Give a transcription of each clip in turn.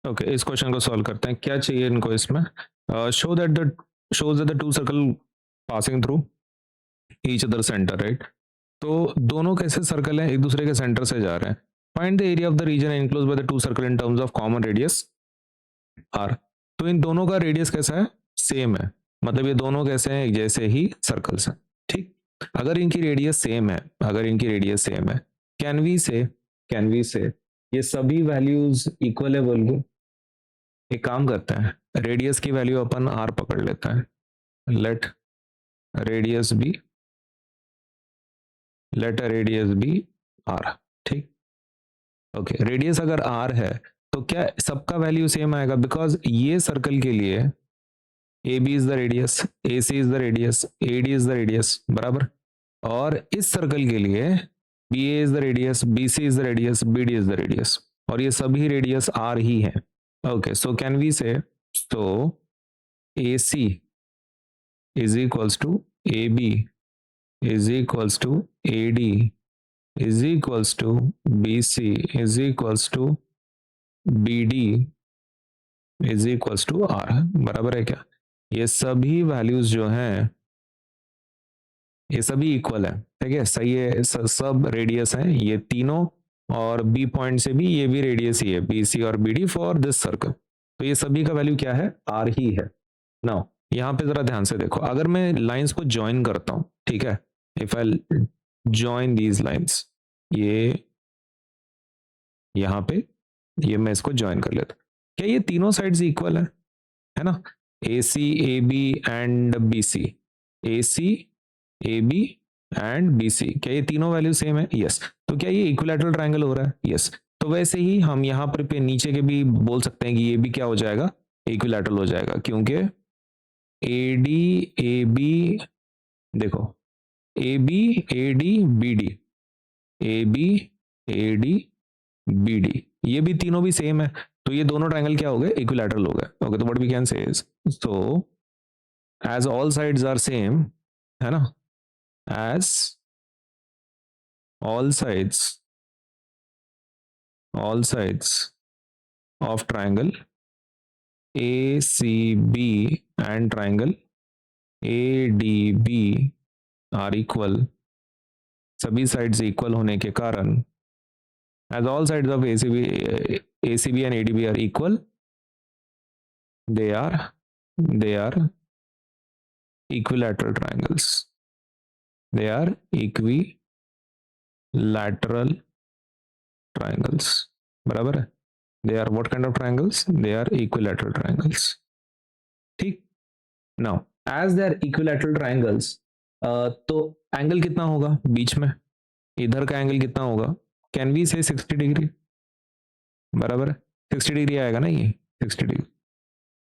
Okay, इस question को solve करते हैं। क्या चाहिए इनको इसमें? Shows that the two circle passing through each other centre, right? तो दोनों कैसे सर्कल हैं, एक दूसरे के सेंटर से जा रहे हैं। Find the area of the region enclosed by the two circle in terms of common radius R. तो इन दोनों का रेडियस कैसा है? सेम है। मतलब ये दोनों कैसे हैं? एक जैसे ही सर्कल्स हैं, ठीक। अगर इनकी रेडियस सेम है, कैन वी से ये सभी वैल्यूज इक्वल है बोल के एक काम करते हैं, रेडियस की वैल्यू अपन आर पकड़ लेते हैं। लेट रेडियस बी आर, ठीक। ओके, रेडियस अगर आर है तो क्या सबका वैल्यू सेम आएगा? बिकॉज ये सर्कल के लिए A B is the radius, A C is the radius, A D is the radius, बराबर। और इस सर्कल के लिए B A is the radius, B C is the radius, B D is the radius, और ये सभी radius R ही है। ओके, सो कैन वी से, so AC is equals to AB is equals to AD is equals to BC is equals to BD is equals to R, बराबर है क्या? ये सभी वैल्यूज जो हैं ये सभी इक्वल है, ठीक है, सही है। सब रेडियस हैं ये तीनों, और बी पॉइंट से भी ये भी रेडियस ही है, BC और BD फॉर दिस सर्कल। तो ये सभी का वैल्यू क्या है? R ही है। नाउ यहाँ पे जरा ध्यान से देखो, अगर मैं लाइंस को ज्वाइन करता हूँ, ठीक है, if I join these lines, ये यहाँ पे ये मैं इसको ज्वाइन कर लेता हूँ, क्या ये तीनों साइड्स इक्वल है ना? A C A B and B C, A C A B and B C, क्या ये तीनों वैल्यू सेम है? यस। तो क्या ये इक्विलैटरल ट्रायंगल हो रहा है? यस। तो वैसे ही हम यहाँ पर पे नीचे के भी बोल सकते हैं कि ये भी क्या हो जाएगा? इक्विलैटरल हो जाएगा, क्योंकि ए डी ए बी, देखो A B A D B D, A B A D B D, ये भी तीनों भी सेम है, तो ये दोनों ट्रायंगल क्या हो गए? इक्विलैटरल हो गए। ओके, तो what we can say is, so as all sides are same, है ना, as all sides of triangle ACB and triangle ADB are equal, सभी साइड्स इक्वल होने के कारण as all sides of ACB and ADB are equal, they are equilateral triangles, they are equilateral triangles, बराबर है? they are what kind of triangles? they are equilateral triangles, ठीक। now as they are equilateral triangles, तो angle कितना होगा बीच में? इधर का angle कितना होगा? कैन वी से 60 डिग्री, बराबर है? 60 डिग्री आएगा ना ये, 60 डिग्री।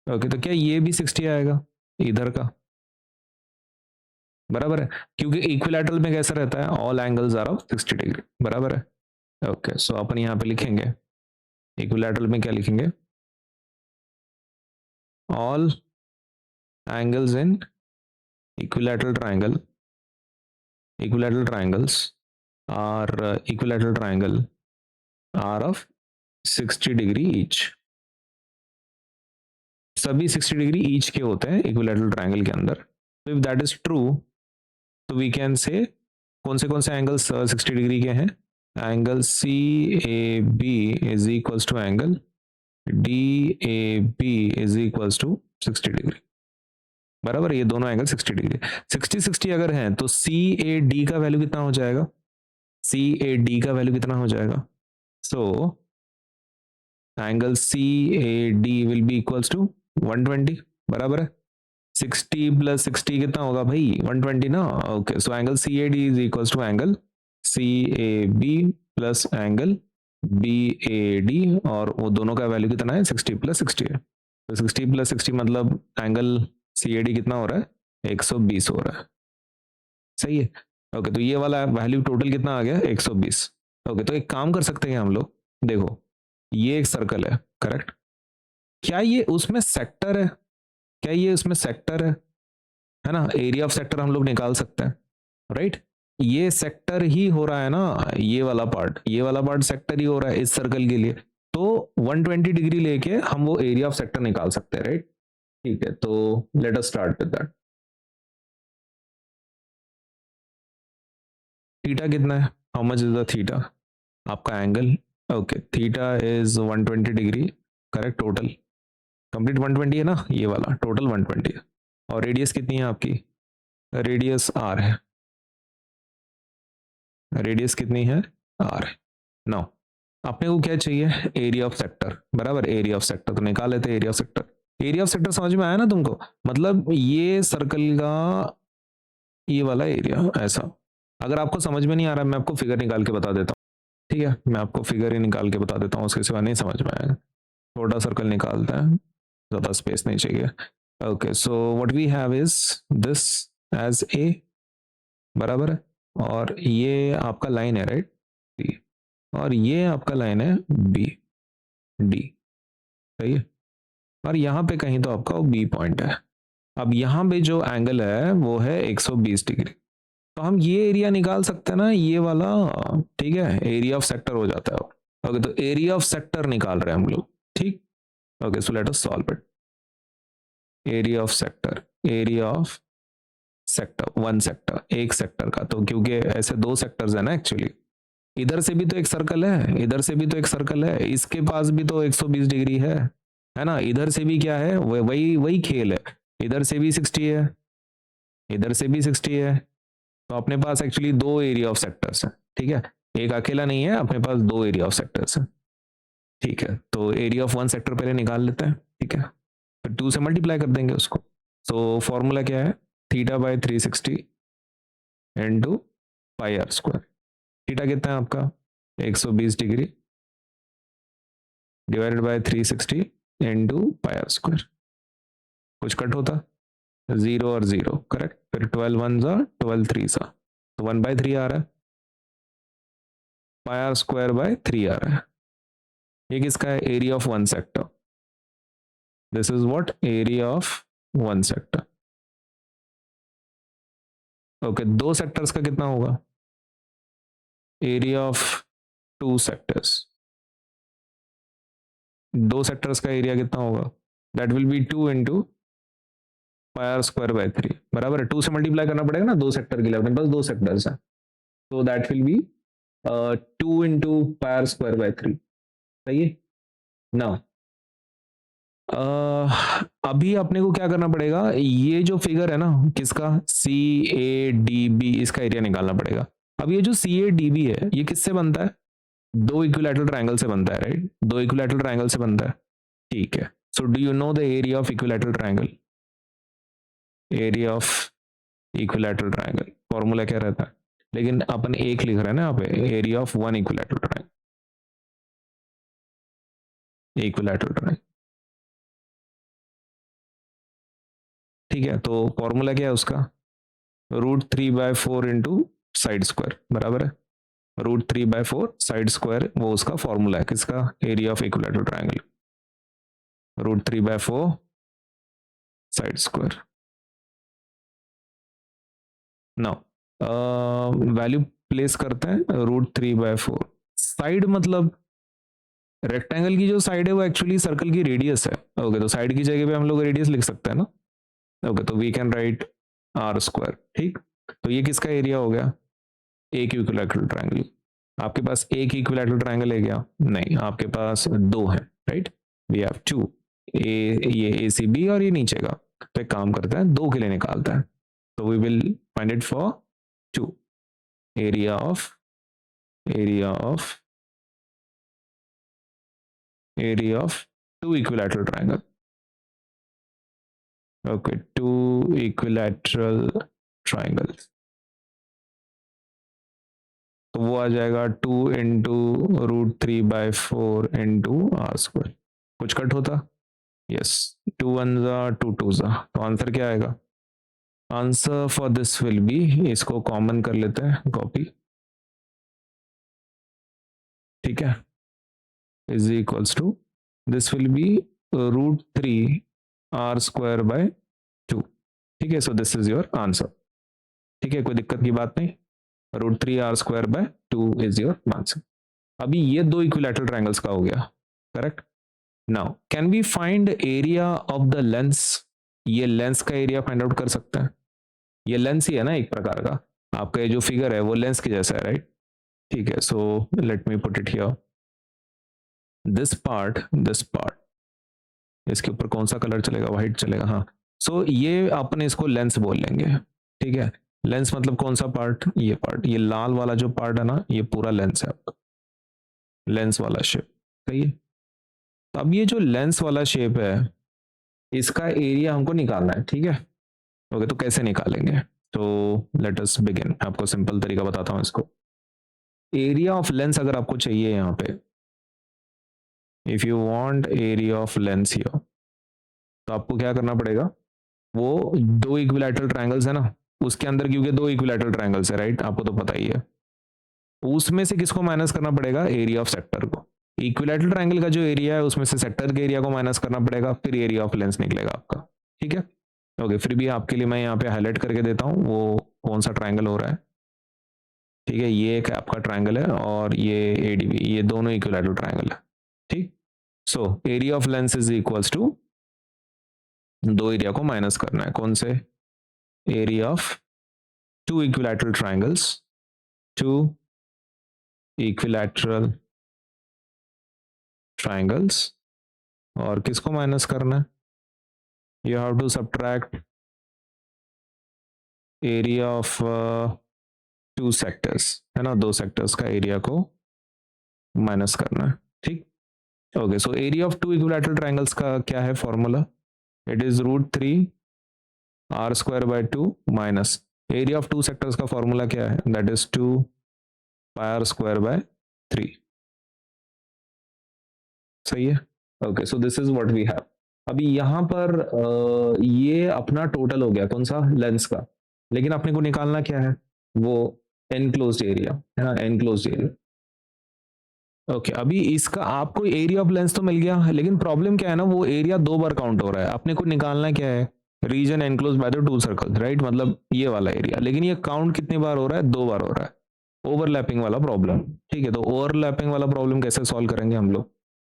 ओके, तो क्या ये भी 60 आएगा इधर का? बराबर है, क्योंकि इक्विलैटरल में कैसा रहता है? All angles are of 60 degree, बराबर है? ओके, सो अपन यहाँ पे लिखेंगे इक्विलैटरल में क्या लिखेंगे? All angles in equilateral triangles are of 60 degree each, सभी 60 डिग्री ईच के होते हैं इक्विलैटरल ट्रायंगल के अंदर। तो इफ दैट इज ट्रू, तो वी कैन से कौन से एंगल्स 60 डिग्री के हैं? Angle C A B is equals to angle D A B is equals to 60 degree, बराबर। ये दोनों एंगल 60 डिग्री, 60 अगर हैं तो सी ए डी का वैल्यू कितना हो जाएगा? सी ए डी का वैल्यू कितना हो जाएगा? So angle C A D will be equals to 120, बराबर है? 60 प्लस 60 कितना होगा भाई? 120 ना। Okay, so angle C A D is equals to angle C A B plus angle B A D, और वो दोनों का वैल्यू कितना है? 60 प्लस 60 है। तो 60 प्लस 60 मतलब एंगल सी ए डी कितना हो रहा है? 120 हो रहा है, सही है। ओके, तो ये वाला वैल्यू टोटल कितना आ गया? 120। ओके, तो एक काम कर सकते हैं हम लोग, देखो ये एक सर्कल है, करेक्ट? क्या ये उसमें सेक्टर है? क्या ये उसमें सेक्टर है ना? एरिया ऑफ सेक्टर हम लोग निकाल सकते हैं, राइट? ये सेक्टर ही हो रहा है ना, ये वाला पार्ट सेक्टर ही हो रहा है इस सर्कल के लिए। तो 120 डिग्री लेके हम वो एरिया ऑफ सेक्टर निकाल सकते हैं, राइट? ठीक है, तो let us start with that. Theta कितना है? How much is the theta? आपका angle, okay, theta is 120 degree, correct. Total complete 120 है ना, ये वाला टोटल 120 है। और रेडियस कितनी है आपकी? रेडियस आर है। रेडियस कितनी है? आर है। नाउ अपने को क्या चाहिए? एरिया ऑफ सेक्टर, बराबर। एरिया ऑफ सेक्टर तो निकाल लेते हैं। Area of sector, area of sector समझ में आया ना तुमको? मतलब ये सर्कल का ये वाला एरिया ऐसा। अगर आपको समझ में नहीं आ रहा, मैं आपको फिगर निकाल के बता देता हूँ, ठीक है? मैं आपको फिगर ही निकाल के बता देता हूँ, उसके सिवा नहीं समझ में आएगा। छोटा सर्कल निकालता है, ज़्यादा स्पेस नहीं चाहिए। Okay, so what we have is this as A, बराबर है। और ये आपका लाइन है, राइट? डी। और ये आपका लाइन है बी, डी, सही है। और यहाँ पे कहीं तो आपका बी पॉइंट है। अब यहाँ पे जो एंगल है वो है 120 डिग्री। तो हम ये एरिया निकाल सकते हैं ना, ये वाला, ठीक है? एरिया ऑफ सेक्टर हो जाता है। ओके, तो एरिया ऑफ सेक्टर निकाल रहे हैं हम लोग, ठीक? Okay, so let us solve it. Area of sector, area of sector, one sector, एक सेक्टर का। तो क्योंकि ऐसे दो सेक्टर्स है ना एक्चुअली, इधर से भी तो एक सर्कल है, इधर से भी तो एक सर्कल है, इसके पास भी तो 120 डिग्री है ना? इधर से भी क्या है, वही वही खेल है। इधर से भी 60 है, इधर से भी 60 है। तो अपने पास एक्चुअली दो एरिया ऑफ सेक्टर्स हैं, ठीक है? एक अकेला नहीं है, अपने पास दो एरिया ऑफ सेक्टर्स हैं, ठीक है? तो एरिया ऑफ वन सेक्टर पहले निकाल लेते हैं, ठीक है? फिर 2 से मल्टीप्लाई कर देंगे उसको। तो फॉर्मूला क्या है? Theta by 360 into pi are square. Theta कितना है आपका? 120 degree divided by 360 into pi are square. कुछ कट होता? 0 और 0, करेक्ट। फिर 12 वन सा 12 थ्री सा, तो 1/3 आ रहा है। पाई आर स्क्वायर बाय 3 आ रहा है। ये किसका है? Area of one sector. This is what? Area of one sector. Okay, दो सेक्टर्स का कितना होगा? Area of two sectors. दो सेक्टर्स का एरिया कितना होगा? That will be 2 into pi are square by 3, बराबर है। 2 से मल्टीप्लाई करना पड़ेगा ना दो सेक्टर के लिए, अपने पास दो सेक्टर्स हैं, तो that will be 2 into pi are square by 3, सही है ना? अभी अपने को क्या करना पड़ेगा? ये जो फिगर है ना, किसका? सी ए डी बी, इसका एरिया निकालना पड़ेगा। अब ये जो सी ए डी बी है, ये किससे बनता है? दो इक्विलैटरल ट्रायंगल से बनता है, राइट? दो इक्विलैटरल ट्रायंगल से बनता है, ठीक है? So do you know the area of equilateral triangle? Area of equilateral triangle formula क्या रहता है? लेकिन अपन एक लिख रहे हैं ना यहाँ पे, area of one equilateral triangle, equilateral triangle, ठीक है? तो फॉर्मूला क्या है उसका? √3/4 इंटू साइड स्क्वायर, बराबर है। √3/4 साइड स्क्वायर, वो उसका फॉर्मूला है, किसका? Area of equilateral triangle. √3/4 side square. Now value place करते हैं। √3/4 साइड मतलब रेक्टेंगल की जो साइड है वो एक्चुअली सर्कल की रेडियस है। ओके, तो साइड की जगह पे हम लोग रेडियस लिख सकते हैं ना। ओके, तो we can write r square, ठीक? तो ये किसका एरिया हो गया? एक इक्विलैटरल ट्रायंगल। आपके पास एक इक्विलैटरल ट्रायंगल है क्या? नहीं, आपके पास दो है, राइट? वी हैव टू, ये ए सी बी और ये नीचे का। तो एक काम करता है, दो के लिए निकालता है। तो we will find it for two. Area of two equilateral triangle. Okay, two equilateral triangles, तो वो आ जाएगा 2 इंटू √3/4 इंटू आर स्क्वायर। कुछ कट होता? यस, 2 1 ज़ा 2 2 ज़ा, तो आंसर क्या आएगा? Answer for this will be, इसको कॉमन कर लेते हैं, कॉपी, ठीक है? Is equals to, this will be √3 r² by 2, ठीक है? So this is your answer, ठीक है? कोई दिक्कत की बात नहीं। √3 r² by 2 is your answer. अभी ये दो इक्विलैटरल ट्रायंगल्स का हो गया, correct. Now can we find area of the lens. ये लेंस का एरिया फाइंड आउट कर सकते हैं. ये लेंस ही है ना एक प्रकार का. आपका ये जो फिगर है वो लेंस के जैसा है, राइट. ठीक है, so let me put it here. This part इसके ऊपर कौन सा कलर चलेगा, व्हाइट चलेगा. हाँ, सो ये अपन इसको लेंस बोल लेंगे. ठीक है, लेंस मतलब कौन सा पार्ट, ये पार्ट, ये लाल वाला जो पार्ट है ना, ये पूरा लेंस है आपका, लेंस वाला शेप. सही है. तो अब ये जो लेंस वाला शेप है इसका एरिया हमको निकालना है. ठीक है. ओके, तो कैसे निकालेंगे. तो लेट अस बिगिन. आपको सिंपल तरीका बताता हूँ इसको. एरिया ऑफ लेंस अगर आपको चाहिए यहाँ पे, if you want area of lens here, तो आपको क्या करना पड़ेगा. वो दो इक्विलैटरल ट्रायंगल्स है ना, उसके अंदर क्योंकि दो इक्विलैटरल ट्रायंगल्स है, राइट, आपको तो पता ही है. उसमें से किसको माइनस करना पड़ेगा, एरिया ऑफ सेक्टर को. इक्विलैटरल ट्रायंगल का जो एरिया है उसमें से सेक्टर के एरिया को माइनस करना पड़ेगा, फिर एरिया ऑफ लेंस निकलेगा आपका. ठीक है. ओके, फिर भी आपके लिए मैं यहाँ पे हाईलाइट करके देता हूँ वो कौन सा ट्रायंगल हो रहा है. ठीक है, ये एक आपका ट्रायंगल है और ये एडीबी, ये दोनों इक्विलैटरल ट्रायंगल है. ठीक. So area of lens is equals to, दो एरिया को माइनस करना है. कौन से, area of two equilateral triangles, two equilateral triangles, और किसको माइनस करना है, you have to subtract area of two sectors, है ना, दो सेक्टर्स का एरिया को माइनस करना है. ठीक. Okay, so area of two equilateral triangles का क्या है formula, it is √3r²/2 minus area of two sectors का फॉर्मूला क्या है, दैट इज 2πr²/3. सही है. Okay, so this is what we have. अभी यहाँ पर ये अपना टोटल हो गया कौन सा, लेंस का. लेकिन अपने को निकालना क्या है, वो एनक्लोज्ड एरिया है ना, एनक्लोज्ड एरिया. ओके, अभी इसका आपको एरिया ऑफ लेंस तो मिल गया, लेकिन प्रॉब्लम क्या है ना, वो एरिया दो बार काउंट हो रहा है. अपने को निकालना क्या है, region enclose by the two circles, right, मतलब ये वाला एरिया. लेकिन ये काउंट कितनी बार हो रहा है, दो बार हो रहा है. ओवरलैपिंग वाला प्रॉब्लम. ठीक है, तो ओवरलैपिंग वाला प्रॉब्लम कैसे सॉल्व करेंगे हम लोग.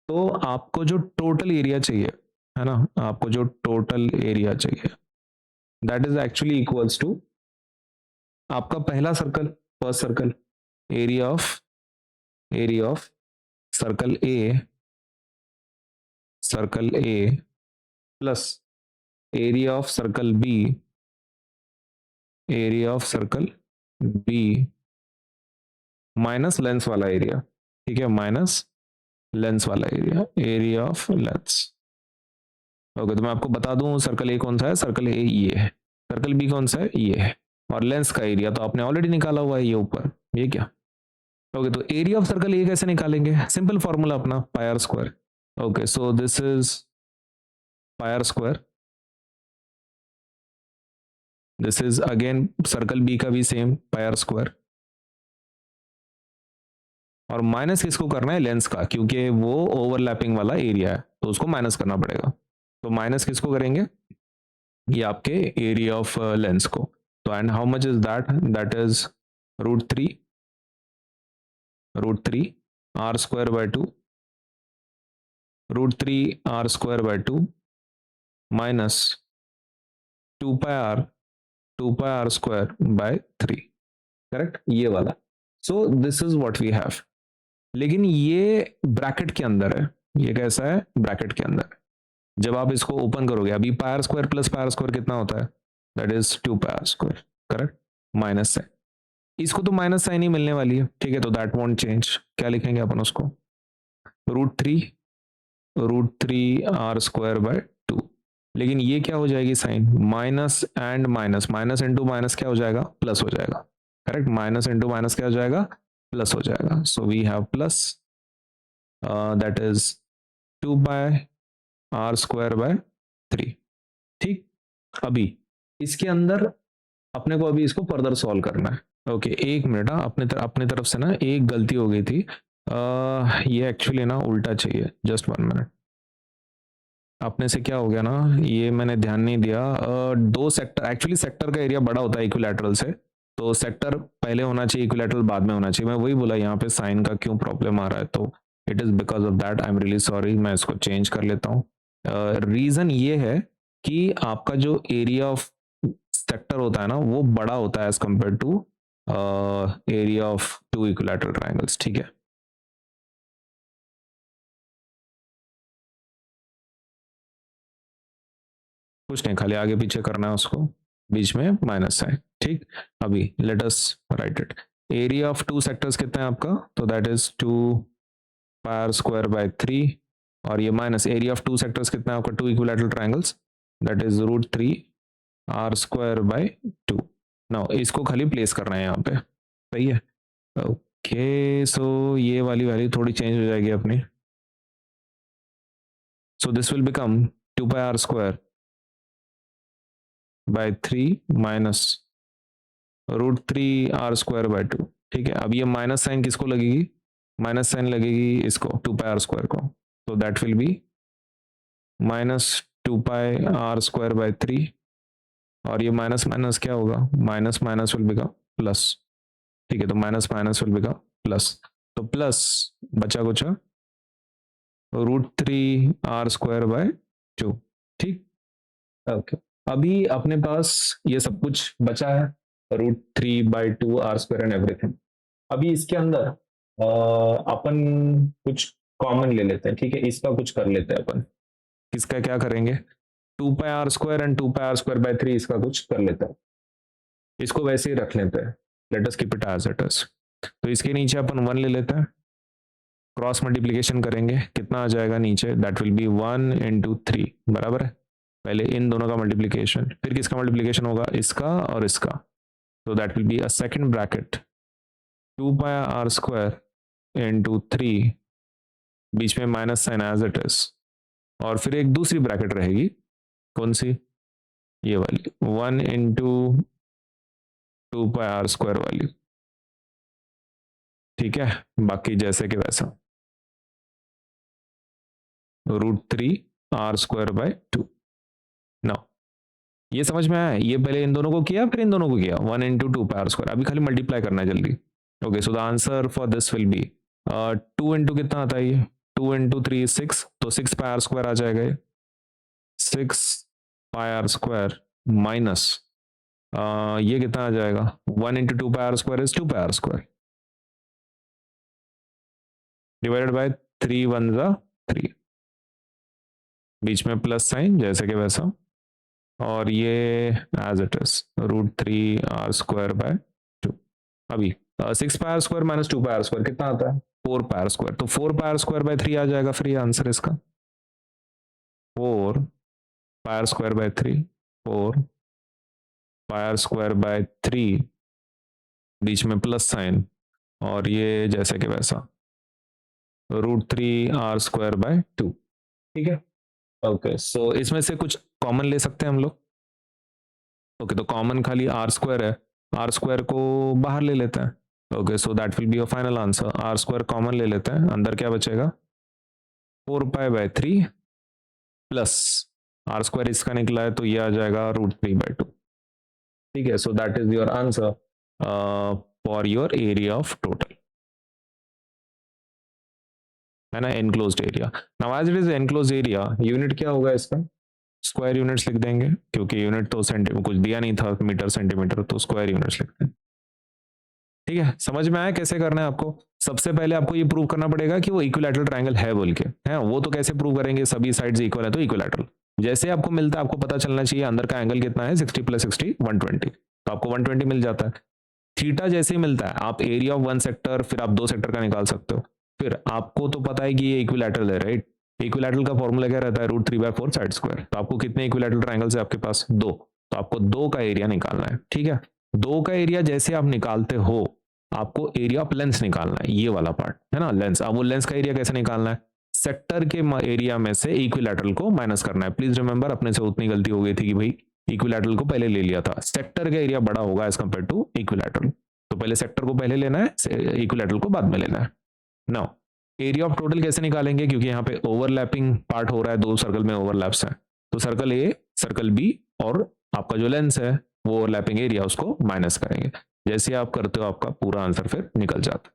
तो आपको जो टोटल एरिया चाहिए, है ना, आपको जो टोटल एरिया चाहिए, that is actually equals to आपका पहला circle, first circle, area of circle A plus area of circle B minus lens वाला एरिया. ठीक है, माइनस लेंस वाला एरिया ऑफ लेंस. ओके, तो मैं आपको बता दूं सर्कल ए कौन सा है, सर्कल ए ये है, सर्कल बी कौन सा है, ये है, और लेंस का एरिया तो आपने ऑलरेडी निकाला हुआ है ये ऊपर, ये क्या. ओके, तो एरिया ऑफ सर्कल ए कैसे निकालेंगे, सिंपल फॉर्मूला अपना πr². Okay, so this is πr². This is again circle B का भी सेम πr², और माइनस किसको करना है, लेंस का, क्योंकि वो ओवरलैपिंग वाला एरिया है तो उसको माइनस करना पड़ेगा. तो माइनस किसको करेंगे, ये आपके एरिया ऑफ लेंस को. तो and how much is that, that is √3 r²/2 √3r²/2 minus 2πr²/3. Correct, ये वाला. So this is what we have. लेकिन ये ब्रैकेट के अंदर है, ये कैसा है, ब्रैकेट के अंदर. जब आप इसको ओपन करोगे, अभी πr² प्लस πr² कितना होता है, that is 2πr². Correct, minus है, इसको तो माइनस साइन ही मिलने वाली है. ठीक है, तो दैट वॉन्ट चेंज. क्या लिखेंगे अपन उसको, √3r²/2. लेकिन ये क्या हो जाएगी sign, minus and minus, minus into minus क्या हो जाएगा, प्लस हो जाएगा. करेक्ट, माइनस इंटू माइनस क्या हो जाएगा, प्लस हो जाएगा. So we have plus, that is 2πr²/3. ठीक. अभी इसके अंदर अपने को अभी इसको फर्दर सॉल्व करना है. ओके, एक मिनट, अपने तरफ से ना एक गलती हो गई थी. ये एक्चुअली ना उल्टा चाहिए, जस्ट 1 मिनट. अपने से क्या हो गया ना, ये मैंने ध्यान नहीं दिया. दो सेक्टर, एक्चुअली सेक्टर का एरिया बड़ा होता है इक्विलैटरल से, तो सेक्टर पहले होना चाहिए, इक्विलैटरल बाद में होना चाहिए. मैं वही बोला यहाँ पे साइन का क्यों प्रॉब्लम आ रहा है. तो it is because of that, I am really sorry, मैं इसको चेंज कर लेता हूँ। रीजन ये है कि आपका जो एरिया ऑफ सेक्टर होता है ना वो बड़ा होता है as compare to area of two equilateral triangles, ठीक है। कुछ नहीं, खाली आगे पीछे करना है उसको, बीच में माइनस साइन, ठीक। अभी let us write it. Area of two sectors कितना है आपका, तो दैट इज 2πr²/3, और ये minus area of two sectors कितना है आपका, two equilateral triangles, that is √3r²/2। Now इसको खाली प्लेस करना है यहाँ पे, सही है। ओके, सो ये वाली वैल्यू थोड़ी चेंज हो जाएगी अपनी, so this will become 2πr²/3 minus √3r²/2, ठीक है। अब ये माइनस साइन किसको लगेगी, माइनस साइन लगेगी इसको 2πr² को, तो दैट विल बी -2πr²/3, और ये माइनस माइनस क्या होगा, minus minus will become plus, ठीक है। तो minus minus will become plus, तो प्लस बचा कुछ √3r²/2, ठीक। ओके, अभी अपने पास ये सब कुछ बचा है, √3/2r² एंड एवरीथिंग। अभी इसके अंदर अपन कुछ कॉमन ले लेते हैं, ठीक है, इसका कुछ कर लेते हैं अपन। किसका क्या करेंगे, 2πr² एंड 2πr²/3, इसका कुछ कर लेते हैं, इसको वैसे ही रख लेते हैं, let us keep it as it is. तो इसके नीचे अपन 1 ले लेते हैं, क्रॉस मल्टीप्लिकेशन करेंगे, कितना आ जाएगा नीचे, दैट विल बी 1 × 3, बराबर है। पहले इन दोनों का मल्टीप्लिकेशन, फिर किसका मल्टीप्लिकेशन होगा, इसका और इसका, तो that will be a second bracket 2πr² × 3, बीच में minus sign as it is, और फिर एक दूसरी ब्रैकेट रहेगी, कौन सी, ये वाली, 1 × 2πr² वाली, ठीक है। बाकी जैसे कि वैसा √3r²/2। नाउ ये समझ में आया, ये पहले इन दोनों को किया फिर इन दोनों को किया, 1 × 2πr², अभी खाली मल्टीप्लाई करना है जल्दी। Okay, so the answer for this will be 2 × कितना आता है ये, 2 × 3 is 6, तो 6πr² आ जाएगा ये, 6πr² माइनस ये कितना आ जाएगा, 1 × 2πr² is 2πr², divided by 3 1 जा 3, बीच में प्लस साइन जैसे कि वैसा, और ये एज इट इज √3r²/2। अभी 6πr² माइनस 2πr² कितना आता है, 4πr², तो 4πr²/3 आ जाएगा, फिर ये आंसर इसका 4πr²/3, 4πr²/3, बीच में प्लस साइन, और ये जैसे कि वैसा √3r²/2, ठीक है। ओके, सो इसमें से कुछ कॉमन ले सकते हैं हम लोग। ओके, तो कॉमन खाली r² है, r² को बाहर ले लेते हैं। Okay, so that will be your final answer, r² common ले लेते हैं, अंदर क्या बचेगा, 4π/3 प्लस r² इसका निकला है तो ये आ जाएगा √3/2, ठीक है। So that is your answer for your area of total, है ना, enclosed area. Now as it is enclosed area, unit क्या होगा इसका, स्क्वायर यूनिट्स लिख देंगे, क्योंकि यूनिट तो सेंटीमीटर कुछ दिया नहीं था, मीटर सेंटीमीटर, तो स्क्वायर यूनिट्स लिखते हैं, ठीक है। समझ में आया कैसे करना है आपको। सबसे पहले आपको ये प्रूव करना पड़ेगा कि वो इक्विलैटरल ट्रायंगल है बोल के, है, वो तो कैसे प्रूव करेंगे, सभी साइड्स इक्वल है तो इक्विलैटरल, जैसे आपको मिलता है आपको पता चलना चाहिए अंदर का एंगल कितना है, 60 + 60 120, तो आपको 120 मिल जाता है। थीटा जैसे ही मिलता है आप एरिया ऑफ 1 सेक्टर फिर आप 2 सेक्टर का निकाल सकते हो, फिर आपको तो पता है कि ये इक्विलैटरल है, राइट। इक्विलैटरल का फॉर्मूला क्या रहता है, √3/4 साइड स्क्वायर, तो आपको कितने इक्विलैटरल ट्रायंगल्स है आपके पास, 2, तो आपको 2 का एरिया निकालना है, ठीक है। 2 का एरिया जैसे आप निकालते हो आपको एरिया ऑफ लेंस निकालना है, ये वाला पार्ट है ना, लेंस। अब वो लेंस का एरिया कैसे निकालना है, सेक्टर के एरिया में से इक्विलैटरल को माइनस करना है। प्लीज रिमेंबर, अपने से उतनी गलती हो गई थी कि भाई इक्विलैटरल को पहले ले लिया था, सेक्टर का एरिया बड़ा होगा एज कंपेयर टू इक्विलैटरल, तो पहले सेक्टर को पहले लेना है, इक्विलैटरल को बाद में लेना है। नाउ एरिया ऑफ टोटल कैसे निकालेंगे, क्योंकि यहाँ पे ओवरलैपिंग पार्ट हो रहा है, 2 सर्कल में ओवरलैप्स हैं, तो सर्कल ए सर्कल बी और आपका जो लेंस है वो ओवरलैपिंग एरिया उसको माइनस करेंगे, जैसे आप करते हो आपका पूरा आंसर फिर निकल जाता है।